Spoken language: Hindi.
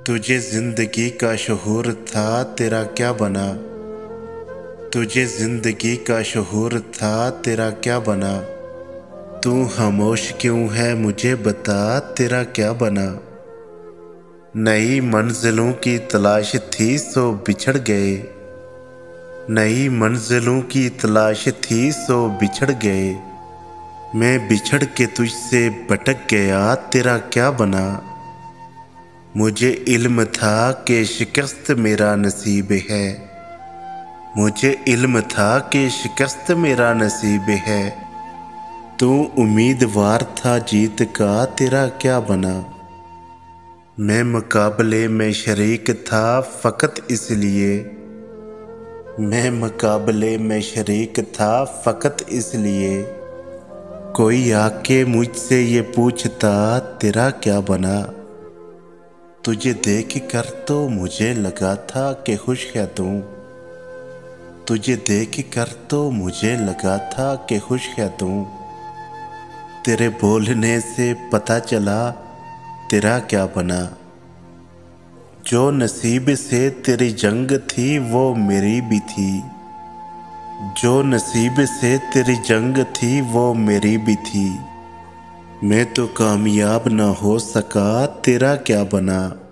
तुझे जिंदगी का शऊर था, तेरा क्या बना। तुझे जिंदगी का शऊर था, तेरा क्या बना। तू खामोश क्यों है मुझे बता, तेरा क्या बना। नई मंजिलों की तलाश थी सो बिछड़ गए। नई मंजिलों की तलाश थी सो बिछड़ गए। मैं बिछड़ के तुझसे भटक गया, तेरा क्या बना। मुझे इल्म था कि शिकस्त मेरा नसीब है। मुझे इल्म था कि शिकस्त मेरा नसीब है। तू उम्मीदवार था जीत का, तेरा क्या बना। मैं मुकाबले में शरीक था फ़कत इसलिए। मैं मुकाबले में शरीक था फ़कत इसलिए। कोई आके मुझसे ये पूछता, तेरा क्या बना। तुझे देख कर तो मुझे लगा था कि खुश है तू। तुझे देख कर तो मुझे लगा था कि खुश है तू। तेरे बोलने से पता चला, तेरा क्या बना। जो नसीब से तेरी जंग थी वो मेरी भी थी। जो नसीब से तेरी जंग थी वो मेरी भी थी। मैं तो कामयाब ना हो सका, तेरा क्या बना।